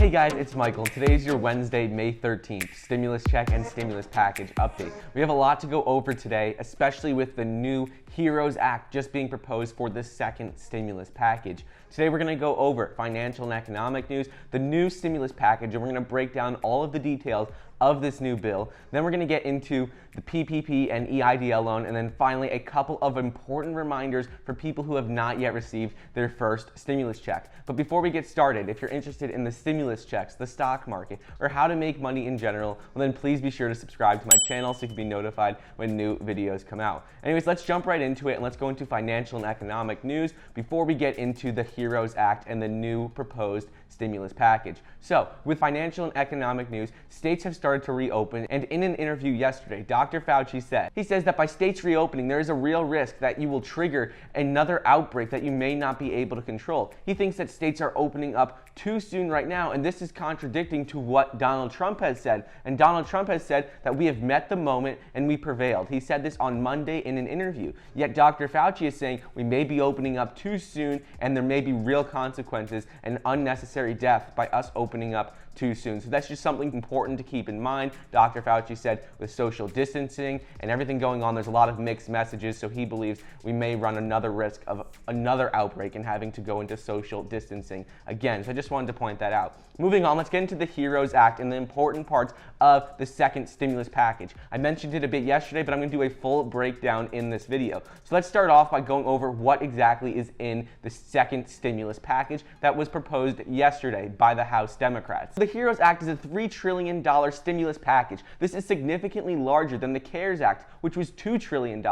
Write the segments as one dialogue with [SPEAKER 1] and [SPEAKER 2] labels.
[SPEAKER 1] Hey guys, it's Michael. Today's your Wednesday, May 13th, stimulus check and stimulus package update. We have a lot to go over today, especially with the new HEROES Act just being proposed for the second stimulus package. Today we're going to go over financial and economic news, the new stimulus package, and we're going to break down all of the details of this new bill. Then we're going to get into the PPP and EIDL loan, and then finally a couple of important reminders for people who have not yet received their first stimulus check. But before we get started, if you're interested in the stimulus checks, the stock market, or how to make money in general, well then please be sure to subscribe to my channel so you can be notified when new videos come out. Anyways, let's jump right into it and let's go into financial and economic news before we get into the HEROES Act and the new proposed stimulus package. So, with financial and economic news, states have started to reopen, and in an interview yesterday, Dr. Fauci says that by states reopening, there is a real risk that you will trigger another outbreak that you may not be able to control. He thinks that states are opening up too soon right now, and this is contradicting to what Donald Trump has said. And Donald Trump has said that we have met the moment and we prevailed. He said this on Monday in an interview. Yet Dr. Fauci is saying we may be opening up too soon and there may be real consequences and unnecessary death by us opening up too soon. So that's just something important to keep in mind. Dr. Fauci said with social distancing and everything going on, there's a lot of mixed messages, so he believes we may run another risk of another outbreak and having to go into social distancing again. So I just wanted to point that out. Moving on, let's get into the HEROES Act and the important parts of the second stimulus package. I mentioned it a bit yesterday, but I'm going to do a full breakdown in this video. So let's start off by going over what exactly is in the second stimulus package that was proposed yesterday by the House Democrats. The HEROES Act is a $3 trillion stimulus package. This is significantly larger than the CARES Act, which was $2 trillion.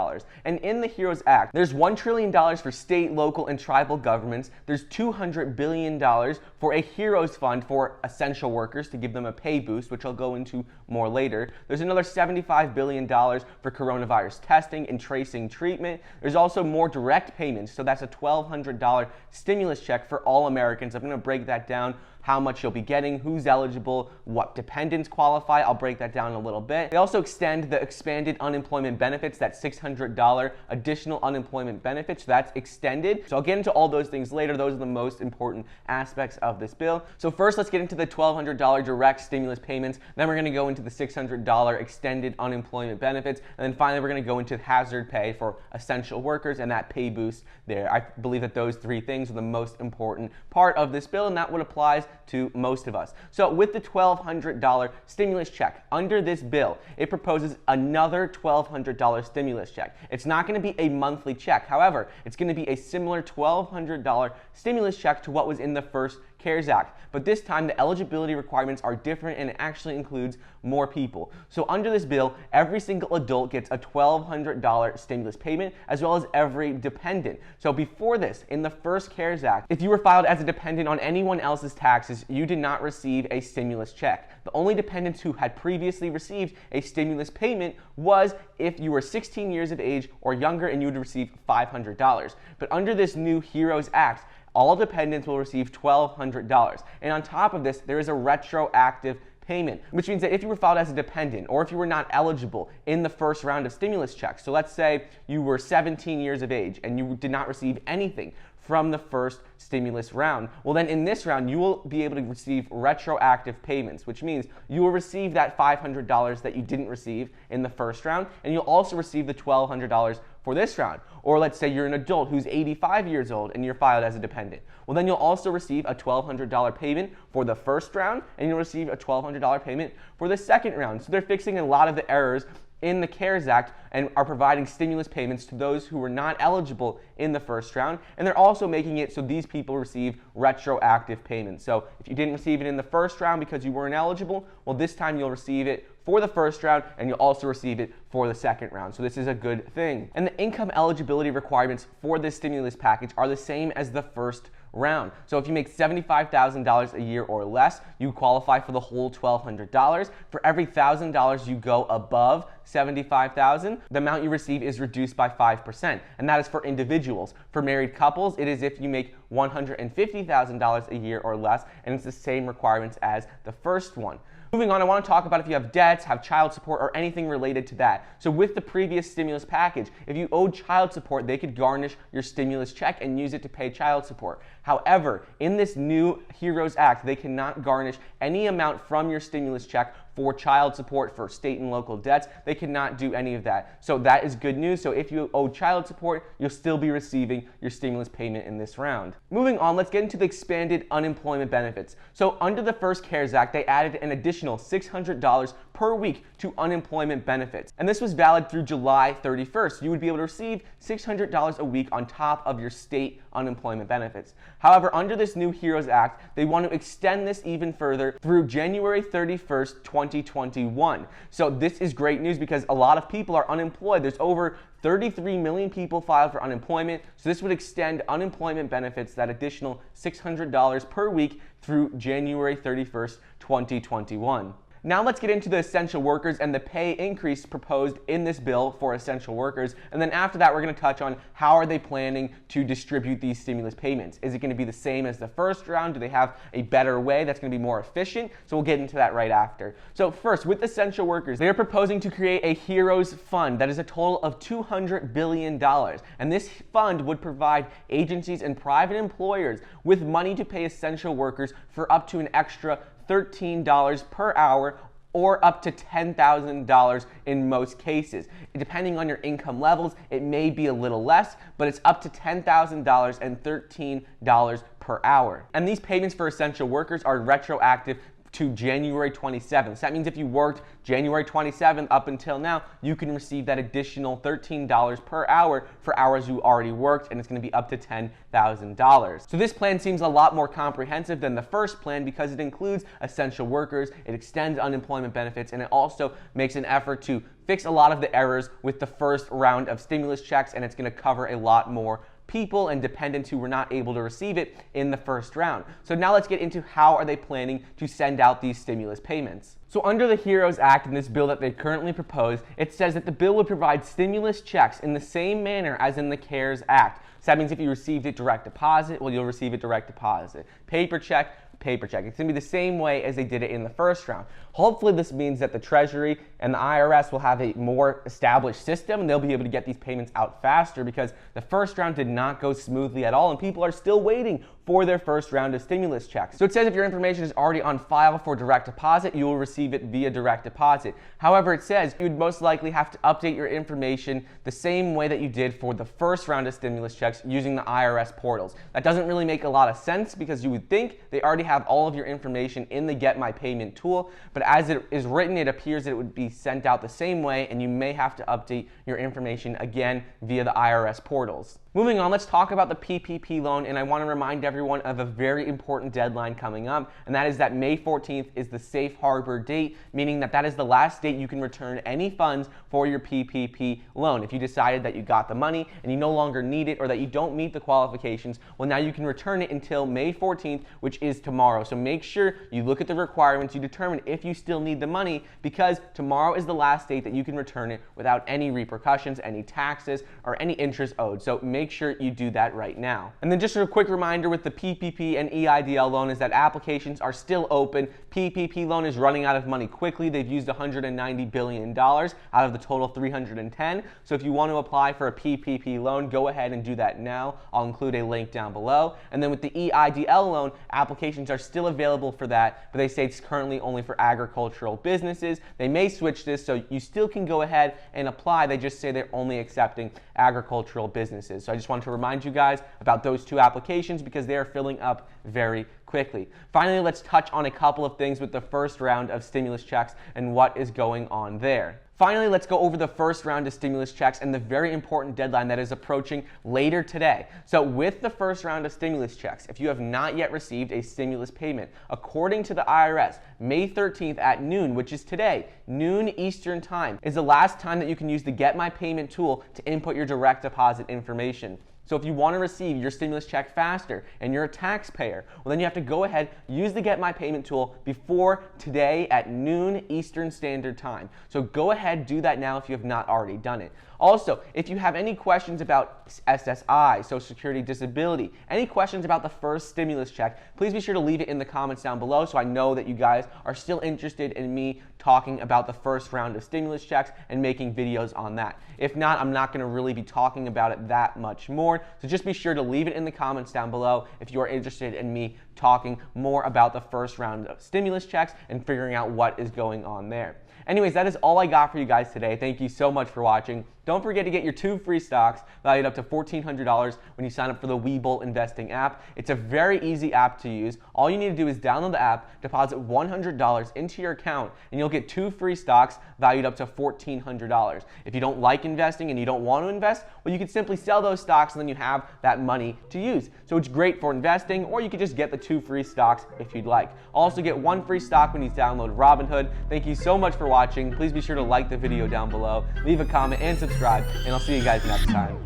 [SPEAKER 1] And in the HEROES Act, there's $1 trillion for state, local, and tribal governments. There's $200 billion for a HEROES fund for essential workers to give them a pay boost, which I'll go into more later. There's another $75 billion for coronavirus testing and tracing treatment. There's also more direct payments, so that's a $1,200 stimulus check for all Americans. I'm going to break that down, how much you'll be getting, who's eligible, what dependents qualify. I'll break that down a little bit. They also extend the expanded unemployment benefits, that $600 additional unemployment benefits, so that's extended. So I'll get into all those things later. Those are the most important aspects of this bill. So first, let's get into the $1,200 direct stimulus payments. Then we're going to go into the $600 extended unemployment benefits. And then finally, we're going to go into hazard pay for essential workers and that pay boost there. I believe that those three things are the most important part of this bill, and that would apply to most of us. So with the $1,200 stimulus check, under this bill, it proposes another $1,200 stimulus check. It's not going to be a monthly check. However, it's going to be a similar $1,200 stimulus check to what was in the first CARES Act. But this time, the eligibility requirements are different and it actually includes more people. So under this bill, every single adult gets a $1,200 stimulus payment, as well as every dependent. So before this, in the first CARES Act, if you were filed as a dependent on anyone else's taxes, you did not receive a stimulus check. The only dependents who had previously received a stimulus payment was if you were 16 years of age or younger and you would receive $500. But under this new HEROES Act, all dependents will receive $1,200. And on top of this, there is a retroactive payment, which means that if you were filed as a dependent or if you were not eligible in the first round of stimulus checks, so let's say you were 17 years of age and you did not receive anything from the first stimulus round, well then in this round you will be able to receive retroactive payments, which means you will receive that $500 that you didn't receive in the first round, and you'll also receive the $1,200 for this round. Or let's say you're an adult who's 85 years old and you're filed as a dependent. Well then you'll also receive a $1,200 payment for the first round, and you'll receive a $1,200 payment for the second round. So they're fixing a lot of the errors in the CARES Act and are providing stimulus payments to those who were not eligible in the first round, and they're also making it so these people receive retroactive payments. So if you didn't receive it in the first round because you weren't eligible, well this time you'll receive it for the first round and you'll also receive it for the second round. So this is a good thing. And the income eligibility requirements for this stimulus package are the same as the first round. So if you make $75,000 a year or less, you qualify for the whole $1,200. For every $1,000 you go above $75,000, the amount you receive is reduced by 5%, and that is for individuals. For married couples, it is if you make $150,000 a year or less, and it's the same requirements as the first one. Moving on, I want to talk about if you have debts, have child support, or anything related to that. So with the previous stimulus package, if you owed child support, they could garnish your stimulus check and use it to pay child support. However, in this new HEROES Act, they cannot garnish any amount from your stimulus check for child support, for state and local debts. They cannot do any of that. So that is good news. So if you owe child support, you'll still be receiving your stimulus payment in this round. Moving on, let's get into the expanded unemployment benefits. So under the first CARES Act, they added an additional $600 per week to unemployment benefits. And this was valid through July 31st. You would be able to receive $600 a week on top of your state unemployment benefits. However, under this new HEROES Act, they want to extend this even further through January 31st, 2021. So this is great news because a lot of people are unemployed. There's over 33 million people filed for unemployment. So this would extend unemployment benefits, that additional $600 per week through January 31st, 2021. Now let's get into the essential workers and the pay increase proposed in this bill for essential workers. And then after that, we're going to touch on how are they planning to distribute these stimulus payments. Is it going to be the same as the first round? Do they have a better way that's going to be more efficient? So we'll get into that right after. So first, with essential workers, they are proposing to create a HEROES fund that is a total of $200 billion. And this fund would provide agencies and private employers with money to pay essential workers for up to an extra $13 per hour or up to $10,000 in most cases. Depending on your income levels, it may be a little less, but it's up to $10,000 and $13 per hour. And these payments for essential workers are retroactive to January 27th. So that means if you worked January 27th up until now, you can receive that additional $13 per hour for hours you already worked, and it's going to be up to $10,000. So this plan seems a lot more comprehensive than the first plan because it includes essential workers, it extends unemployment benefits, and it also makes an effort to fix a lot of the errors with the first round of stimulus checks, and it's going to cover a lot more people and dependents who were not able to receive it in the first round. So now let's get into how are they planning to send out these stimulus payments. So under the HEROES Act in this bill that they currently propose, it says that the bill would provide stimulus checks in the same manner as in the CARES Act. So that means if you received it direct deposit, well, you'll receive it direct deposit. Paper check. It's going to be the same way as they did it in the first round. Hopefully this means that the Treasury and the IRS will have a more established system and they'll be able to get these payments out faster because the first round did not go smoothly at all and people are still waiting for their first round of stimulus checks. So it says if your information is already on file for direct deposit, you will receive it via direct deposit. However, it says you would most likely have to update your information the same way that you did for the first round of stimulus checks using the IRS portals. That doesn't really make a lot of sense because you would think they already have all of your information in the Get My Payment tool, but as it is written, it appears that it would be sent out the same way and you may have to update your information again via the IRS portals. Moving on, let's talk about the PPP loan, and I want to remind everyone of a very important deadline coming up, and that is that May 14th is the safe harbor date, meaning that that is the last date you can return any funds for your PPP loan. If you decided that you got the money and you no longer need it or that you don't meet the qualifications, well, now you can return it until May 14th, which is tomorrow. So make sure you look at the requirements, you determine if you still need the money, because tomorrow is the last date that you can return it without any repercussions, any taxes, or any interest owed. So make sure you do that right now. And then just a quick reminder with the PPP and EIDL loan is that applications are still open. PPP loan is running out of money quickly. They've used $190 billion out of the total 310. So if you want to apply for a PPP loan, go ahead and do that now. I'll include a link down below. And then with the EIDL loan, applications are still available for that, but they say it's currently only for agricultural businesses. They may switch this, so you still can go ahead and apply. They just say they're only accepting agricultural businesses. So I just want to remind you guys about those two applications because they are filling up very quickly. Finally, let's touch on a couple of things with the first round of stimulus checks and what is going on there. Finally, let's go over the first round of stimulus checks and the very important deadline that is approaching later today. So with the first round of stimulus checks, if you have not yet received a stimulus payment, according to the IRS, May 13th at noon, which is today, noon Eastern time, is the last time that you can use the Get My Payment tool to input your direct deposit information. So if you want to receive your stimulus check faster and you're a taxpayer, well, then you have to go ahead, use the Get My Payment tool before today at noon Eastern Standard Time. So go ahead, do that now if you have not already done it. Also, if you have any questions about SSI, Social Security, Disability, any questions about the first stimulus check, please be sure to leave it in the comments down below so I know that you guys are still interested in me talking about the first round of stimulus checks and making videos on that. If not, I'm not going to really be talking about it that much more, so just be sure to leave it in the comments down below if you are interested in me talking more about the first round of stimulus checks and figuring out what is going on there. Anyways, that is all I got for you guys today. Thank you so much for watching. Don't forget to get your 2 free stocks valued up to $1,400 when you sign up for the Webull Investing app. It's a very easy app to use. All you need to do is download the app, deposit $100 into your account, and you'll get 2 free stocks valued up to $1,400. If you don't like investing and you don't want to invest, well, you could simply sell those stocks and then you have that money to use. So it's great for investing, or you could just get the 2 free stocks if you'd like. Also get 1 free stock when you download Robinhood. Thank you so much for watching. Please be sure to like the video down below, leave a comment, and subscribe, and I'll see you guys next time.